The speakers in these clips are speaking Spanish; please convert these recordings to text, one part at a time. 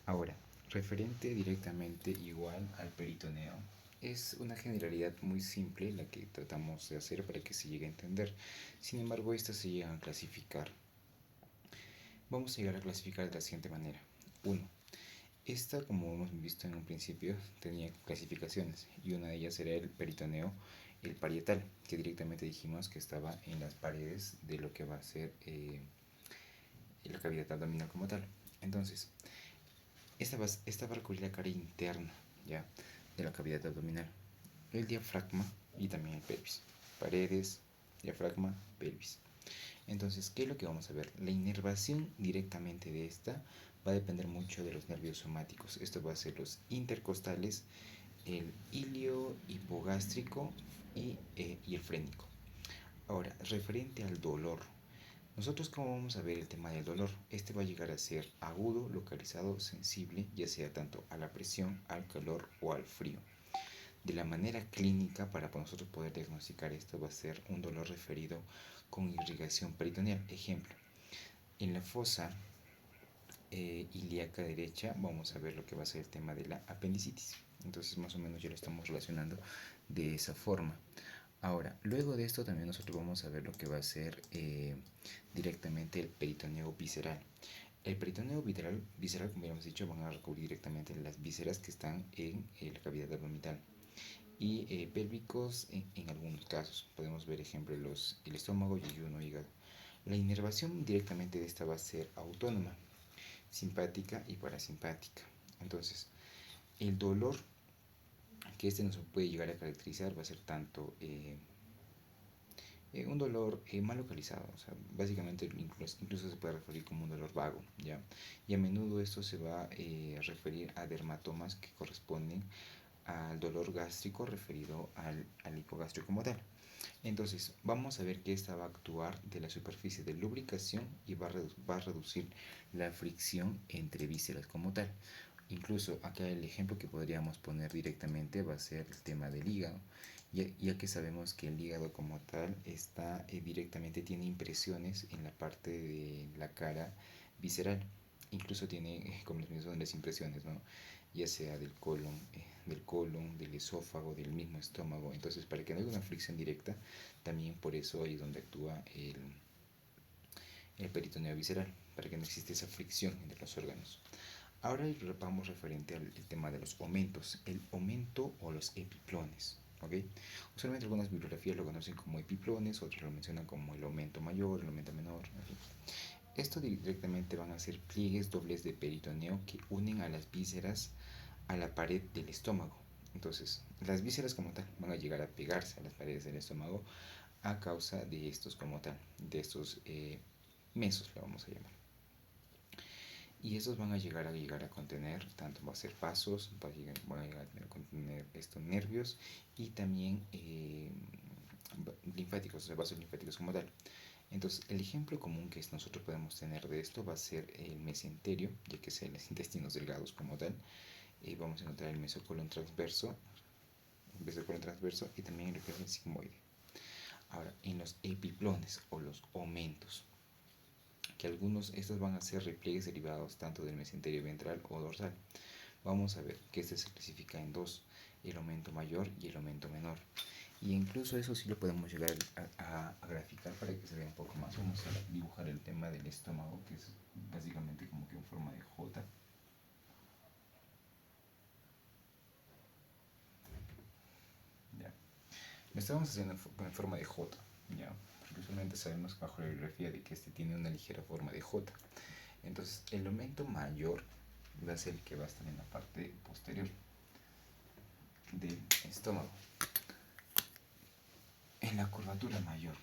Ahora, referente directamente igual al peritoneo, es una generalidad muy simple la que tratamos de hacer para que se llegue a entender. Sin embargo, estas se llegan a clasificar. Vamos a llegar a clasificar de la siguiente manera. 1. Esta, como hemos visto en un principio, tenía clasificaciones y una de ellas era el peritoneo, el parietal, que directamente dijimos que estaba en las paredes de lo que va a ser la cavidad abdominal como tal. Entonces, esta va a recubrir la cara interna, ¿ya?, de la cavidad abdominal, el diafragma y también el pelvis. Paredes, diafragma, pelvis. Entonces, ¿qué es lo que vamos a ver? La inervación directamente de esta va a depender mucho de los nervios somáticos. Esto va a ser los intercostales, el ilio hipogástrico y el frénico. Ahora, referente al dolor, nosotros cómo vamos a ver el tema del dolor. Este va a llegar a ser agudo, localizado, sensible, ya sea tanto a la presión, al calor o al frío. De la manera clínica, para nosotros poder diagnosticar esto, va a ser un dolor referido con irrigación peritoneal. Ejemplo, en la fosa ilíaca derecha vamos a ver lo que va a ser el tema de la apendicitis. Entonces más o menos ya lo estamos relacionando de esa forma. Ahora, luego de esto también nosotros vamos a ver lo que va a ser directamente el peritoneo visceral. El peritoneo visceral, como ya hemos dicho, van a recubrir directamente las vísceras que están en la cavidad abdominal y pélvicos en algunos casos. Podemos ver ejemplo el estómago, yeyuno, hígado. La inervación directamente de esta va a ser autónoma, simpática y parasimpática. Entonces, el dolor que este nos puede llegar a caracterizar va a ser tanto un dolor mal localizado, o sea, básicamente incluso se puede referir como un dolor vago, ¿ya? Y a menudo esto se va a referir a dermatomas que corresponden al dolor gástrico referido al hipogástrico como tal. Entonces, vamos a ver que esta va a actuar de la superficie de lubricación y va a reducir la fricción entre vísceras como tal. Incluso acá el ejemplo que podríamos poner directamente va a ser el tema del hígado, ya que sabemos que el hígado como tal está directamente tiene impresiones en la parte de la cara visceral. Incluso tiene, como les mencioné, las impresiones, ¿no?, ya sea del esófago, del mismo estómago. Entonces, para que no haya una fricción directa, también por eso ahí es donde actúa el peritoneo visceral, para que no exista esa fricción entre los órganos. Ahora vamos referente al tema de los omentos, el omento o los epiplones. ¿Okay? Usualmente algunas bibliografías lo conocen como epiplones, otros lo mencionan como el aumento mayor, el aumento menor, en fin. Esto directamente van a ser pliegues dobles de peritoneo que unen a las vísceras a la pared del estómago. Entonces, las vísceras como tal van a llegar a pegarse a las paredes del estómago a causa de estos como tal, de estos mesos, le vamos a llamar. Y estos van a llegar a contener, tanto va a ser vasos, van a llegar a contener estos nervios y también linfáticos, o sea, vasos linfáticos como tal. Entonces, el ejemplo común que nosotros podemos tener de esto va a ser el mesenterio, ya que es en los intestinos delgados como tal. Vamos a encontrar el mesocolon transverso y también lo que es el sigmoide. Ahora, en los epiplones o los omentos, que estos van a ser repliegues derivados tanto del mesenterio ventral o dorsal. Vamos a ver que este se clasifica en dos, el aumento mayor y el aumento menor. Y incluso eso sí lo podemos llegar a graficar para que se vea un poco más. Vamos a dibujar el tema del estómago, que es básicamente como que en forma de J. Ya. Lo estamos haciendo en forma de J, ya. Porque usualmente sabemos bajo la bibliografía de que este tiene una ligera forma de J. Entonces, el aumento mayor va a ser el que va a estar en la parte posterior del estómago, en la curvatura mayor,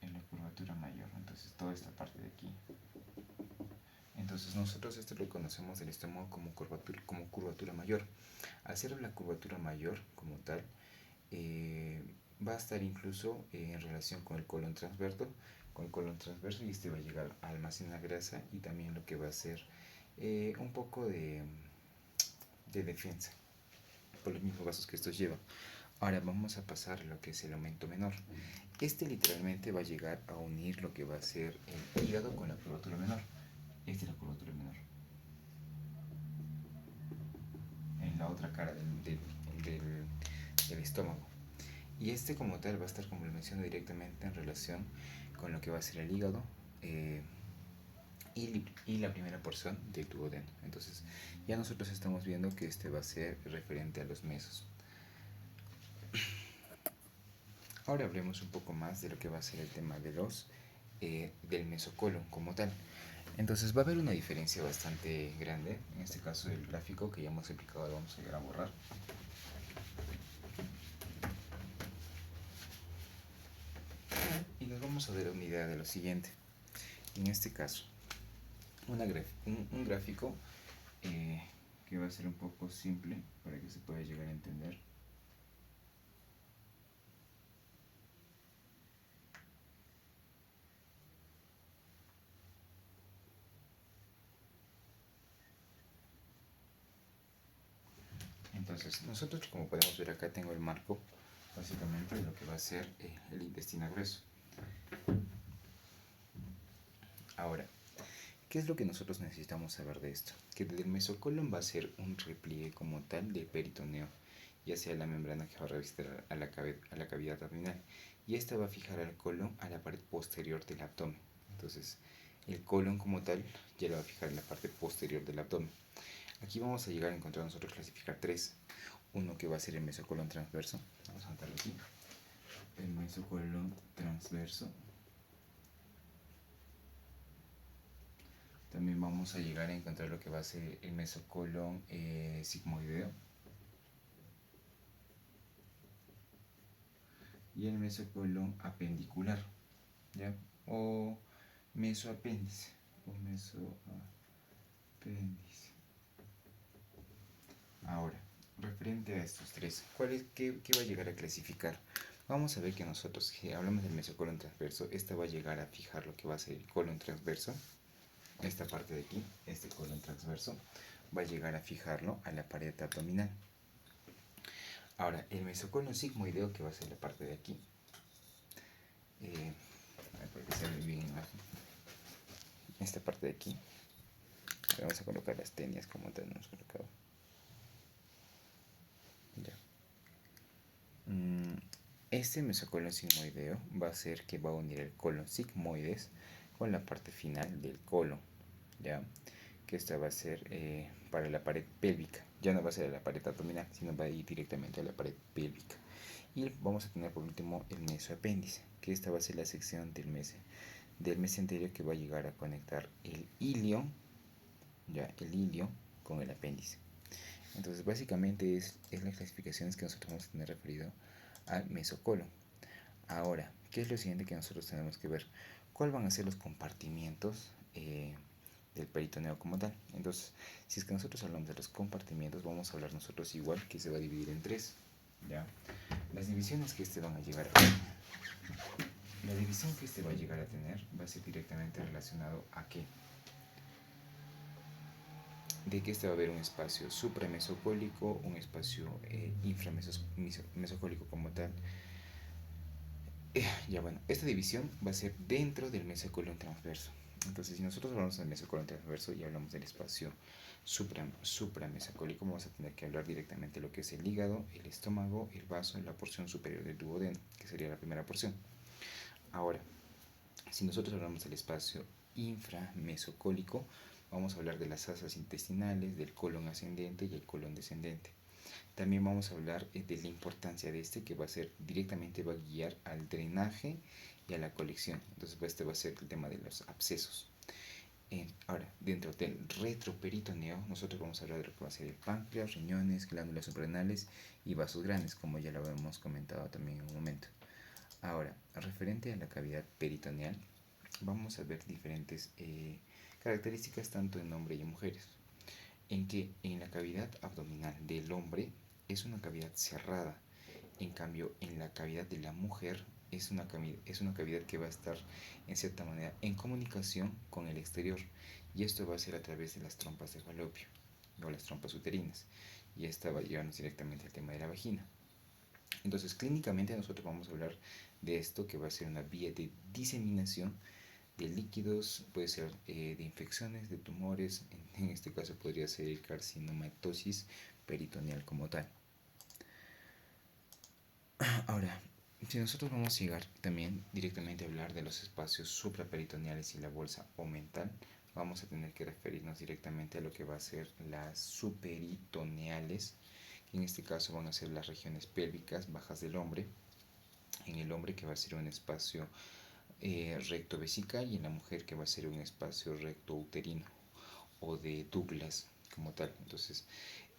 entonces toda esta parte de aquí. Entonces nosotros esto lo conocemos del estómago como curvatura mayor. Al ser la curvatura mayor como tal, va a estar incluso en relación con el colon transverso, y este va a llegar a almacenar grasa y también lo que va a ser un poco de defensa por los mismos vasos que estos llevan. Ahora vamos a pasar a lo que es el aumento menor. Este literalmente va a llegar a unir lo que va a ser el hígado con la curvatura menor. Esta es la curvatura menor. otra cara del estómago. Y este como tal va a estar, como les menciono, directamente en relación con lo que va a ser el hígado y la primera porción del duodeno. Entonces ya nosotros estamos viendo que este va a ser referente a los mesos. Ahora hablemos un poco más de lo que va a ser el tema de del mesocolon como tal. Entonces va a haber una diferencia bastante grande. En este caso el gráfico que ya hemos explicado lo vamos a llegar a borrar. Y nos vamos a dar una idea de lo siguiente. En este caso, un gráfico que va a ser un poco simple para que se pueda llegar a entender. Entonces, nosotros, como podemos ver acá, tengo el marco básicamente de lo que va a ser el intestino grueso. Ahora, ¿qué es lo que nosotros necesitamos saber de esto? Que del mesocolon va a ser un repliegue como tal del peritoneo, ya sea la membrana que va a revestir a la cavidad abdominal, y esta va a fijar al colon a la pared posterior del abdomen. Entonces, el colon como tal ya lo va a fijar en la parte posterior del abdomen. Aquí vamos a llegar a encontrar nosotros clasificar tres. Uno que va a ser el mesocolon transverso. Vamos a anotarlo aquí. El mesocolon transverso. También vamos a llegar a encontrar lo que va a ser el mesocolon sigmoideo. Y el mesocolon apendicular, ¿ya? O mesoapéndice. Ahora, referente a estos tres, qué va a llegar a clasificar? Vamos a ver que nosotros, si hablamos del mesocolon transverso, esta va a llegar a fijar lo que va a ser el colon transverso. Esta parte de aquí, este colon transverso, va a llegar a fijarlo a la pared abdominal. Ahora, el mesocolon sigmoideo, que va a ser la parte de aquí, para que se vea bien en imagen, esta parte de aquí, vamos a colocar las tenias como tenemos colocado. Ya. Este mesocolon sigmoideo va a ser que va a unir el colon sigmoides con la parte final del colon, ¿ya? Que esta va a ser para la pared pélvica. Ya no va a ser a la pared abdominal, sino va a ir directamente a la pared pélvica. Y vamos a tener por último el mesoapéndice, que esta va a ser la sección del mesenterio que va a llegar a conectar el ilio, ya, el ilio con el apéndice. Entonces básicamente es las clasificaciones que nosotros vamos a tener referido al mesocolon. Ahora, ¿qué es lo siguiente que nosotros tenemos que ver? ¿Cuáles van a ser los compartimientos del peritoneo como tal? Entonces, si es que nosotros hablamos de los compartimientos, vamos a hablar nosotros igual que se va a dividir en tres, ¿ya? Las divisiones que van a llegar a tener. La división que va a llegar a tener va a ser directamente relacionado a qué. De que va a haber un espacio supramesocólico, un espacio inframesocólico como tal. Ya bueno, esta división va a ser dentro del mesocolon transverso. Entonces, si nosotros hablamos del mesocolon transverso y hablamos del espacio supramesocólico, vamos a tener que hablar directamente de lo que es el hígado, el estómago, el vaso y la porción superior del duodeno, que sería la primera porción. Ahora, si nosotros hablamos del espacio inframesocólico, vamos a hablar de las asas intestinales, del colon ascendente y el colon descendente. También vamos a hablar de la importancia de este, que va a ser directamente, va a guiar al drenaje y a la colección. Entonces este va a ser el tema de los abscesos. Ahora, dentro del retroperitoneo, nosotros vamos a hablar de lo que va a ser el páncreas, riñones, glándulas suprarrenales y vasos grandes, como ya lo habíamos comentado también en un momento. Ahora, referente a la cavidad peritoneal, vamos a ver diferentes características tanto en hombres y en mujeres. En que en la cavidad abdominal del hombre es una cavidad cerrada, en cambio en la cavidad de la mujer es una cavidad que va a estar en cierta manera en comunicación con el exterior, y esto va a ser a través de las trompas de falopio o las trompas uterinas, y esta va a llevarnos directamente al tema de la vagina. Entonces, clínicamente nosotros vamos a hablar de esto, que va a ser una vía de diseminación de líquidos, puede ser de infecciones, de tumores, en este caso podría ser carcinomatosis peritoneal como tal. Ahora, si nosotros vamos a llegar también directamente a hablar de los espacios supraperitoneales y la bolsa omental, vamos a tener que referirnos directamente a lo que va a ser las subperitoneales, que en este caso van a ser las regiones pélvicas bajas del hombre, en el hombre que va a ser un espacio recto vesical y en la mujer que va a ser un espacio recto uterino o de Douglas como tal. Entonces,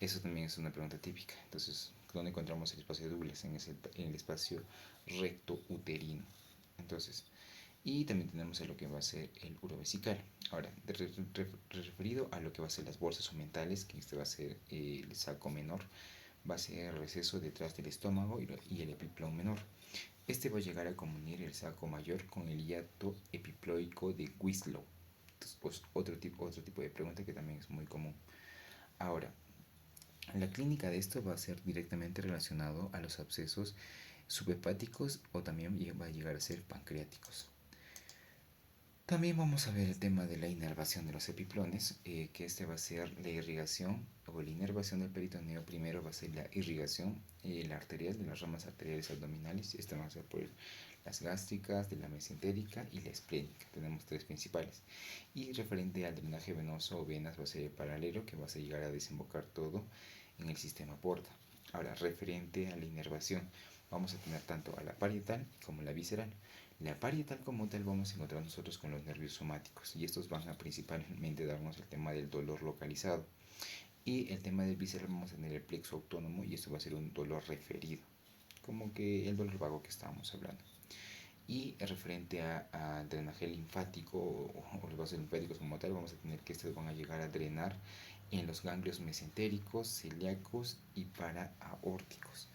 eso también es una pregunta típica. Entonces, ¿dónde encontramos el espacio de Douglas? En el espacio recto uterino. Entonces, y también tenemos a lo que va a ser el urovesical. Ahora, referido a lo que va a ser las bolsas omentales, que este va a ser el saco menor, va a ser el receso detrás del estómago y el epiplón menor. Este va a llegar a comunir el saco mayor con el hiato epiploico de Winslow. Entonces, pues, otro tipo de pregunta que también es muy común. Ahora, la clínica de esto va a ser directamente relacionado a los abscesos subhepáticos o también va a llegar a ser pancreáticos. También vamos a ver el tema de la inervación de los epiplones, que este va a ser la irrigación o la inervación del peritoneo. Primero va a ser la irrigación, la arterial, de las ramas arteriales abdominales. Esta va a ser por las gástricas, de la mesentérica y la esplénica. Tenemos tres principales. Y referente al drenaje venoso o venas va a ser el paralelo, que va a llegar a desembocar todo en el sistema porta. Ahora, referente a la inervación, vamos a tener tanto a la parietal como la visceral. La parietal como tal vamos a encontrar nosotros con los nervios somáticos y estos van a principalmente darnos el tema del dolor localizado. Y el tema del visceral vamos a tener el plexo autónomo y esto va a ser un dolor referido, como que el dolor vago que estábamos hablando. Y referente a drenaje linfático o los vasos linfáticos como tal, vamos a tener que estos van a llegar a drenar en los ganglios mesentéricos, celíacos y paraaórticos.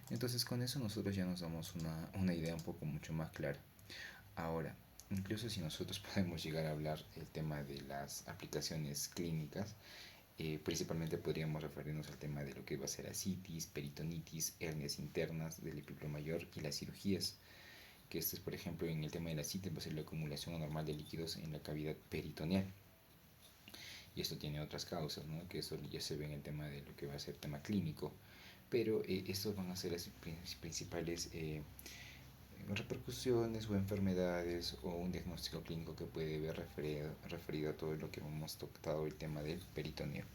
Entonces con eso nosotros ya nos damos una idea un poco mucho más clara. Ahora, incluso si nosotros podemos llegar a hablar el tema de las aplicaciones clínicas, principalmente podríamos referirnos al tema de lo que va a ser ascitis, peritonitis, hernias internas del epiplón mayor y las cirugías. Que esto es, por ejemplo, en el tema de la ascitis va a ser la acumulación anormal de líquidos en la cavidad peritoneal. Y esto tiene otras causas, ¿no? Que eso ya se ve en el tema de lo que va a ser tema clínico. Pero estos van a ser las principales repercusiones o enfermedades o un diagnóstico clínico que puede ver referido a todo lo que hemos tocado el tema del peritoneo.